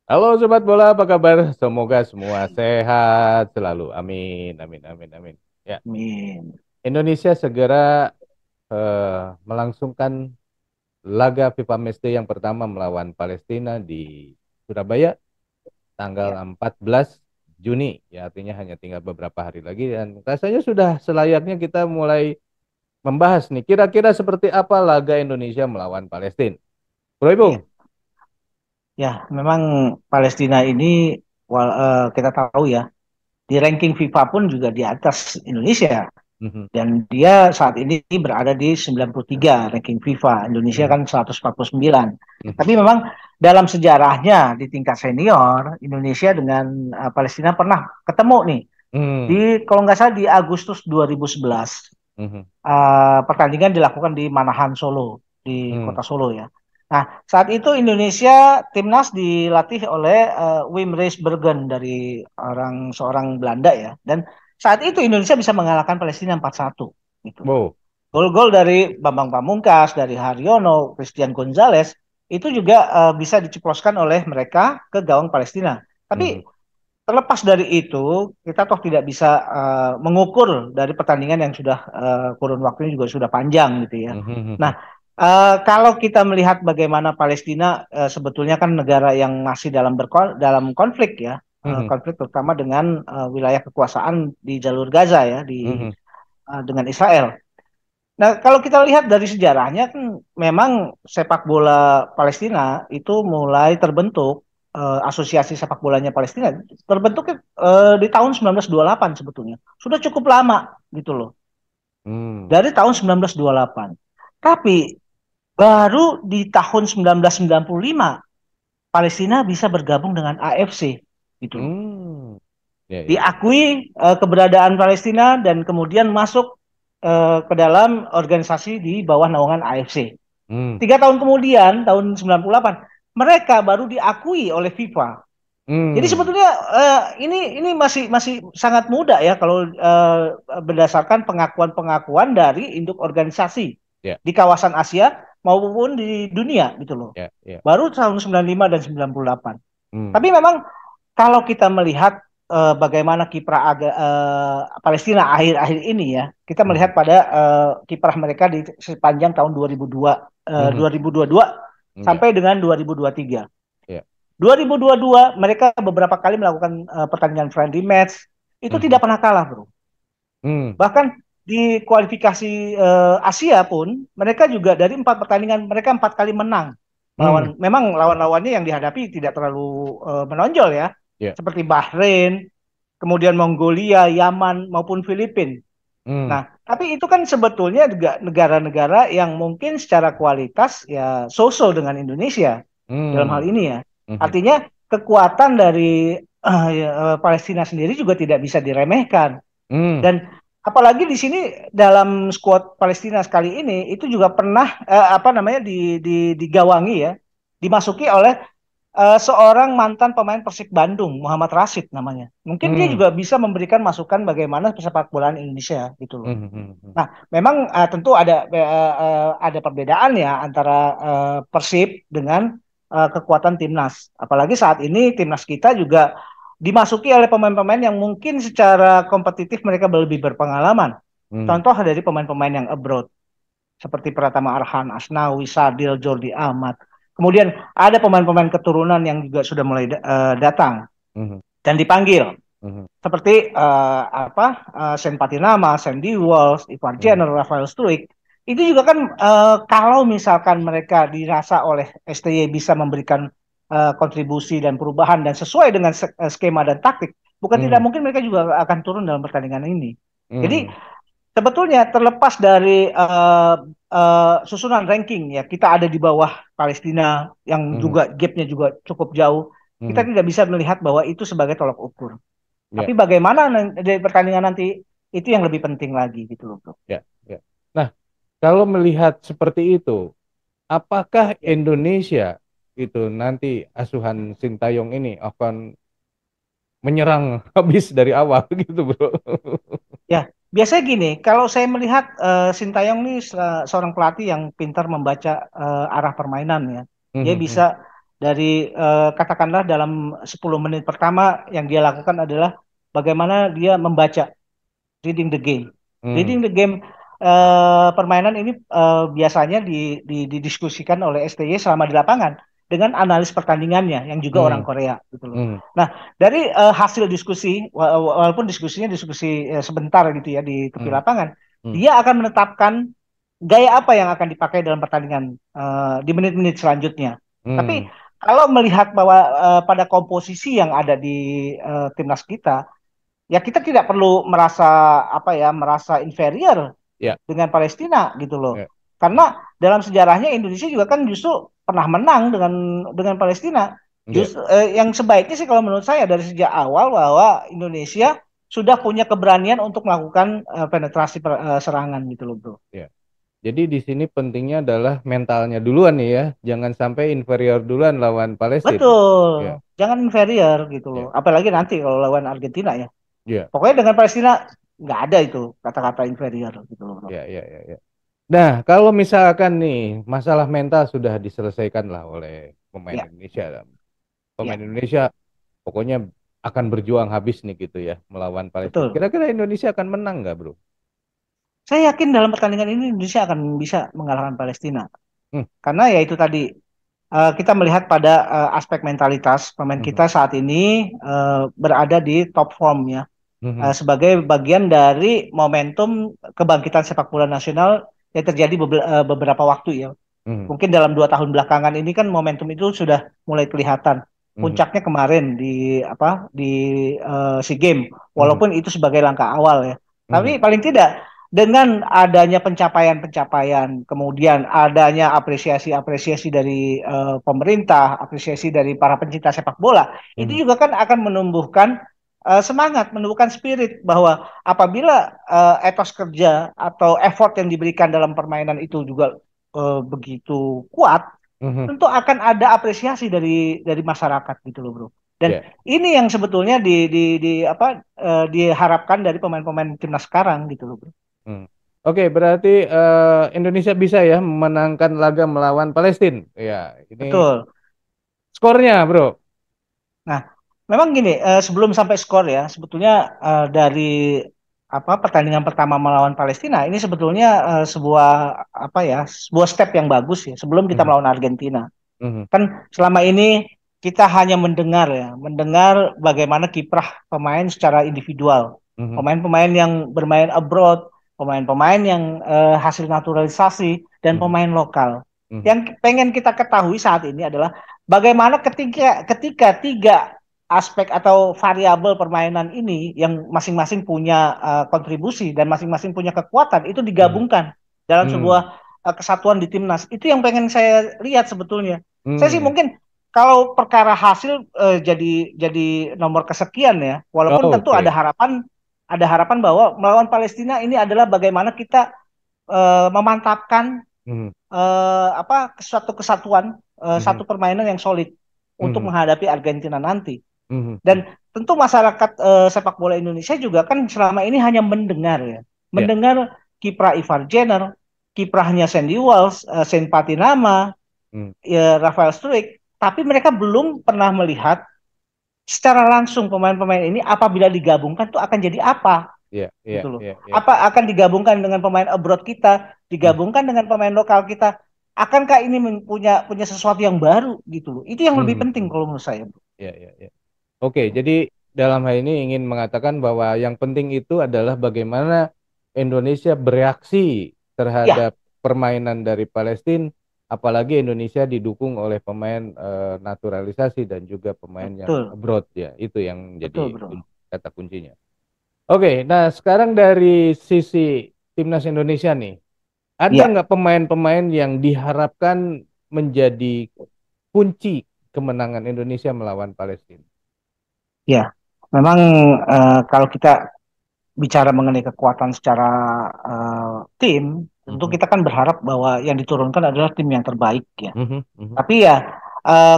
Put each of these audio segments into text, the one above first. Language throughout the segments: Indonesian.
Halo Sobat Bola, apa kabar? Semoga semua sehat selalu. Amin, amin, amin, amin. Ya, Amin. Indonesia segera melangsungkan laga FIFA Matchday yang pertama melawan Palestina di Surabaya tanggal Ya, 14 Juni. Ya, artinya hanya tinggal beberapa hari lagi dan rasanya sudah selayaknya kita mulai membahas nih. Kira-kira seperti apa laga Indonesia melawan Palestina? Bro Ibung? ya, ya. Memang Palestina ini, kita tahu ya, di ranking FIFA pun juga di atas Indonesia. Mhm, Dan dia saat ini berada di 93 ranking FIFA. Indonesia mhm, kan 149. mhm, Tapi memang dalam sejarahnya di tingkat senior, Indonesia dengan Palestina pernah ketemu nih. mhm, Kalau nggak salah di Agustus 2011. mhm, Pertandingan dilakukan di Manahan Solo, di mhm, kota Solo ya. Nah, saat itu Indonesia timnas dilatih oleh Wim Reesbergen dari seorang Belanda ya. Dan saat itu Indonesia bisa mengalahkan Palestina 4-1 gitu. wow. Gol-gol dari Bambang Pamungkas, dari Haryono, Christian Gonzalez itu juga bisa diceploskan oleh mereka ke gawang Palestina. Mhm, Tapi terlepas dari itu, kita toh tidak bisa mengukur dari pertandingan yang sudah kurun waktunya juga sudah panjang gitu ya. mhm, Nah, mhm, kalau kita melihat bagaimana Palestina sebetulnya kan negara yang masih dalam konflik ya, mhm, konflik terutama dengan wilayah kekuasaan di jalur Gaza ya, mhm, dengan Israel. Nah, kalau kita lihat dari sejarahnya kan memang sepak bola Palestina itu mulai terbentuk, asosiasi sepak bolanya Palestina terbentuk di tahun 1928 sebetulnya. Sudah cukup lama gitu loh. mhm, Dari tahun 1928. Tapi baru di tahun 1995 Palestina bisa bergabung dengan AFC gitu loh. mhm. Ya, ya, ya. Diakui keberadaan Palestina dan kemudian masuk ke dalam organisasi di bawah naungan AFC. Mhm, 3 tahun kemudian, tahun 98, mereka baru diakui oleh FIFA. Jadi mhm, sebetulnya ini masih masih sangat muda ya kalau berdasarkan pengakuan-pengakuan dari induk organisasi ya, di kawasan Asia maupun di dunia gitu loh. ya, ya. Baru tahun 95 dan 98. Mhm, Tapi memang kalau kita melihat bagaimana Palestina akhir-akhir ini ya, kita mhm, melihat pada kiprah mereka di sepanjang tahun 2002, mhm. 2022 Ya, sampai dengan 2023. ya. 2022 mereka beberapa kali melakukan pertandingan friendly match, itu Mhm, tidak pernah kalah, bro. mhm, Bahkan di kualifikasi Asia pun mereka juga dari 4 pertandingan mereka 4 kali menang. mhm. Memang lawan-lawannya yang dihadapi tidak terlalu menonjol ya, Ya. seperti Bahrain, kemudian Mongolia, Yaman maupun Filipina. Mhm, Nah, tapi itu kan sebetulnya juga negara-negara yang mungkin secara kualitas ya so-so dengan Indonesia dalam hal mhm, ini ya. mhm, Artinya kekuatan dari Palestina sendiri juga tidak bisa diremehkan. mhm, Dan apalagi di sini dalam skuad Palestina sekali ini itu juga pernah apa namanya digawangi ya, dimasuki oleh seorang mantan pemain Persib Bandung, Muhammad Rashid namanya. Mungkin dia mhm, juga bisa memberikan masukan bagaimana sepak bola Indonesia gitu loh. mhm, mhm, Nah, memang tentu ada perbedaan ya antara Persib dengan kekuatan timnas. Apalagi saat ini timnas kita juga dimasuki oleh pemain-pemain yang mungkin secara kompetitif mereka lebih berpengalaman. mhm, Contoh dari pemain-pemain yang abroad seperti Pratama Arhan, Asnawi, Sadil, Jordi Ahmad. Kemudian ada pemain-pemain keturunan yang juga sudah mulai datang mhm, dan dipanggil mhm, seperti Sen Patinama, Sandy Walsh, Ivar mhm, Jenner, Rafael Struik. Itu juga kan kalau misalkan mereka dirasa oleh STY bisa memberikan kontribusi dan perubahan dan sesuai dengan skema dan taktik, bukan tidak mhm, mungkin mereka juga akan turun dalam pertandingan ini. Jadi mhm, sebetulnya terlepas dari susunan ranking ya, kita ada di bawah Palestina yang mhm, juga gapnya juga cukup jauh. Kita mhm. tidak bisa melihat bahwa itu sebagai tolak ukur. Ya, Tapi bagaimana dari pertandingan nanti itu yang lebih penting lagi gitu loh, bro. ya, ya. Nah, kalau melihat seperti itu, apakah Ya, Indonesia itu nanti asuhan Sintayong ini akan menyerang habis dari awal gitu, Bro? ya. Biasanya gini, kalau saya melihat Sintayong ini seorang pelatih yang pintar membaca arah permainan ya. Dia Mhm, bisa mhm, katakanlah dalam 10 menit pertama yang dia lakukan adalah bagaimana dia membaca, reading the game. Hmm. Reading the game, permainan ini biasanya didiskusikan oleh STY selama di lapangan dengan analis pertandingannya yang juga orang Hmm. Korea gitu loh. Hmm. Nah, dari hasil diskusi, walaupun diskusinya diskusi sebentar gitu ya di tepi Hmm. lapangan, Hmm. dia akan menetapkan gaya apa yang akan dipakai dalam pertandingan di menit-menit selanjutnya. Tapi Hmm. kalau melihat bahwa pada komposisi yang ada di timnas kita, ya kita tidak perlu merasa apa ya, merasa inferior Ya. dengan Palestina gitu loh. Ya. Ya. Karena dalam sejarahnya Indonesia juga kan justru pernah menang dengan Palestina. Ya. Yang sebaiknya sih kalau menurut saya dari sejak awal bahwa Indonesia sudah punya keberanian untuk melakukan penetrasi serangan gitu loh, bro. Ya. Jadi di sini pentingnya adalah mentalnya duluan nih ya. Jangan sampai inferior duluan lawan Palestina. Betul, Ya. jangan inferior gitu loh. Ya. Apalagi nanti kalau lawan Argentina ya. Ya. Pokoknya dengan Palestina nggak ada itu kata-kata inferior gitu loh, bro. Ya. Ya. Ya. Ya. Nah, kalau misalkan nih masalah mental sudah diselesaikan lah oleh pemain Ya, Indonesia. Pemain ya, Indonesia pokoknya akan berjuang habis nih gitu ya melawan Palestina. betul. Kira-kira Indonesia akan menang nggak, bro? Saya yakin dalam pertandingan ini Indonesia akan bisa mengalahkan Palestina. Hmm. Karena ya itu tadi, kita melihat pada aspek mentalitas pemain Hmm. kita saat ini berada di top form ya. Hmm. Sebagai bagian dari momentum kebangkitan sepak bola nasional yang terjadi beberapa waktu ya. Hmm. Mungkin dalam 2 tahun belakangan ini kan momentum itu sudah mulai kelihatan. Hmm. Puncaknya kemarin di SEA Games, Hmm. walaupun itu sebagai langkah awal ya. Hmm. Tapi paling tidak dengan adanya pencapaian-pencapaian, kemudian adanya apresiasi-apresiasi dari pemerintah, apresiasi dari para pencinta sepak bola, Hmm. itu juga kan akan menumbuhkan semangat, menumbuhkan spirit bahwa apabila etos kerja atau effort yang diberikan dalam permainan itu juga begitu kuat, Hmm. tentu akan ada apresiasi dari masyarakat gitu loh, bro. Dan Ya. ini yang sebetulnya diharapkan dari pemain-pemain timnas sekarang gitu loh, bro. Hmm. Oke, berarti Indonesia bisa ya memenangkan laga melawan Palestina. Ya, ini Betul. skornya, bro. Nah, memang gini, sebelum sampai skor ya, sebetulnya dari pertandingan pertama melawan Palestina ini sebetulnya sebuah sebuah step yang bagus ya sebelum kita Hmm. melawan Argentina. Hmm. Kan selama ini kita hanya mendengar ya, mendengar bagaimana kiprah pemain secara individual. Hmm. Pemain-pemain yang bermain abroad, pemain-pemain yang hasil naturalisasi, dan Hmm. pemain lokal. Hmm. Yang pengen kita ketahui saat ini adalah bagaimana ketika tiga aspek atau variabel permainan ini yang masing-masing punya kontribusi dan masing-masing punya kekuatan itu Hmm. digabungkan dalam Hmm. sebuah kesatuan di timnas. Itu yang pengen saya lihat sebetulnya. Saya sih Hmm. mungkin kalau perkara hasil jadi nomor kesekian ya, walaupun Oh, tentu oke. ada harapan bahwa melawan Palestina ini adalah bagaimana kita memantapkan Hmm. suatu kesatuan, Hmm. satu permainan yang solid untuk Hmm. menghadapi Argentina nanti. Hmm. Hmm. Dan tentu masyarakat sepak bola Indonesia juga kan selama ini hanya mendengar ya, Ya. mendengar kiprah Ivar Jenner, kiprahnya Sandy Walsh, Saint Patinama, Hmm. ya, Rafael Struijk, tapi mereka belum pernah melihat secara langsung pemain-pemain ini apabila digabungkan tuh akan jadi apa Ya. Ya. gitu loh. Ya. Ya. Apa akan digabungkan dengan pemain abroad kita, Hmm. digabungkan dengan pemain lokal kita? Akankah ini punya sesuatu yang baru gitu loh? Itu yang lebih Hmm. penting Hmm. kalau menurut saya, bro. Ya. Ya. Ya. Oke, jadi dalam hal ini ingin mengatakan bahwa yang penting itu adalah bagaimana Indonesia bereaksi Ya, terhadap permainan dari Palestina, apalagi Indonesia didukung oleh pemain naturalisasi dan juga pemain yang betul, abroad ya, itu yang betul, jadi bro. kata kuncinya. Oke, nah sekarang dari sisi timnas Indonesia nih, ada Ya, nggak pemain-pemain yang diharapkan menjadi kunci kemenangan Indonesia melawan Palestina? ya. Memang kalau kita bicara mengenai kekuatan secara tim, tentu Mhm. kita kan berharap bahwa yang diturunkan adalah tim yang terbaik ya. Mhm. Mhm. Tapi ya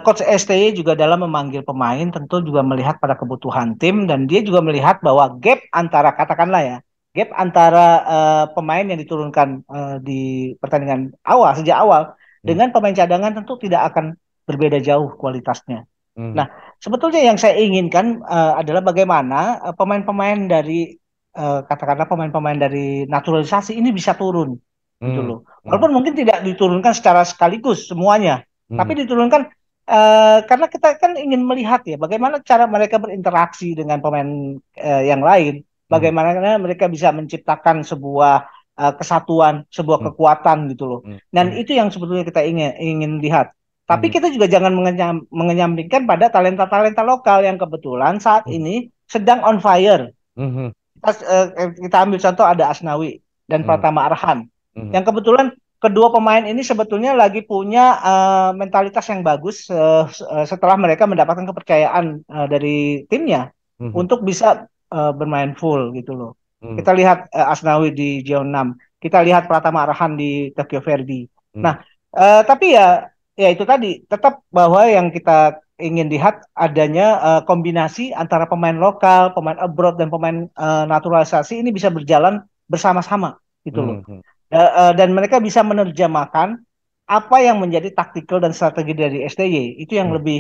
Coach STY juga dalam memanggil pemain tentu juga melihat pada kebutuhan tim dan dia juga melihat bahwa gap antara katakanlah ya gap antara pemain yang diturunkan di pertandingan awal sejak awal Mhm. dengan pemain cadangan tentu tidak akan berbeda jauh kualitasnya. Mhm. Nah, sebetulnya yang saya inginkan adalah bagaimana pemain-pemain dari katakanlah pemain-pemain dari naturalisasi ini bisa turun gitu Mhm. loh. Mhm. Walaupun mungkin tidak diturunkan secara sekaligus semuanya, tapi Mhm. diturunkan karena kita kan ingin melihat ya bagaimana cara mereka berinteraksi dengan pemain yang lain, Mhm. bagaimana mereka bisa menciptakan sebuah kesatuan, sebuah Mhm. kekuatan gitu loh. Mhm. Dan Mhm. itu yang sebetulnya kita ingin ingin lihat. Tapi Mhm. kita juga jangan mengenyampingkan pada talenta-talenta lokal yang kebetulan saat Mhm. ini sedang on fire. Mhm. Kita ambil contoh ada Asnawi dan Mhm. Pratama Arhan. Mhm. Yang kebetulan kedua pemain ini sebetulnya lagi punya mentalitas yang bagus setelah mereka mendapatkan kepercayaan dari timnya Mhm. untuk bisa bermain full gitu loh. Mhm. Kita lihat Asnawi di Jeonnam, kita lihat Pratama Arhan di Tokyo Verdy. Mhm. Nah, tapi ya itu tadi tetap bahwa yang kita ingin lihat adanya kombinasi antara pemain lokal, pemain abroad dan pemain naturalisasi ini bisa berjalan bersama-sama gitu loh. Mhm. Dan mereka bisa menerjemahkan apa yang menjadi taktikal dan strategi dari STY. Itu yang Mhm. lebih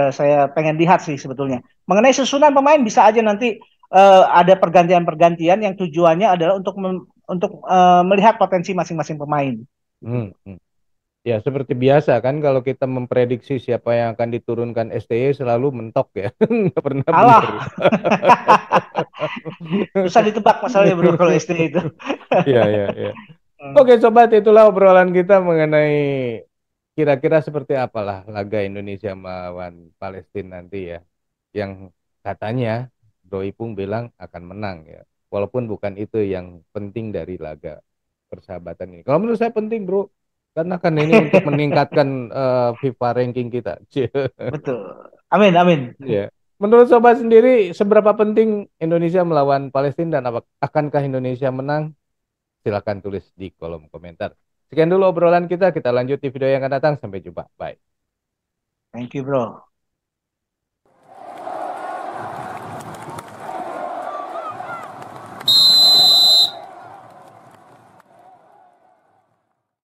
saya pengen lihat sih sebetulnya. Mengenai susunan pemain bisa aja nanti ada pergantian-pergantian yang tujuannya adalah untuk melihat potensi masing-masing pemain. Gitu. Mhm. Mhm. Ya, seperti biasa kan kalau kita memprediksi siapa yang akan diturunkan STY selalu mentok ya. Nggak pernah benar. Alah, susah ditebak masalahnya bro kalau SD itu. Iya, iya, iya. Oke, sobat, itulah obrolan kita mengenai kira-kira seperti apalah laga Indonesia melawan Palestina nanti ya. Yang katanya Bro Ipung bilang akan menang ya. Walaupun bukan itu yang penting dari laga persahabatan ini. Kalau menurut saya penting, Bro. Karena kan ini untuk meningkatkan FIFA ranking kita. Cie. Betul. Amin, amin. Iya. Menurut sobat sendiri, seberapa penting Indonesia melawan Palestina dan akankah Indonesia menang? Silahkan tulis di kolom komentar. Sekian dulu obrolan kita. Kita lanjut di video yang akan datang. Sampai jumpa. Bye. Thank you, bro.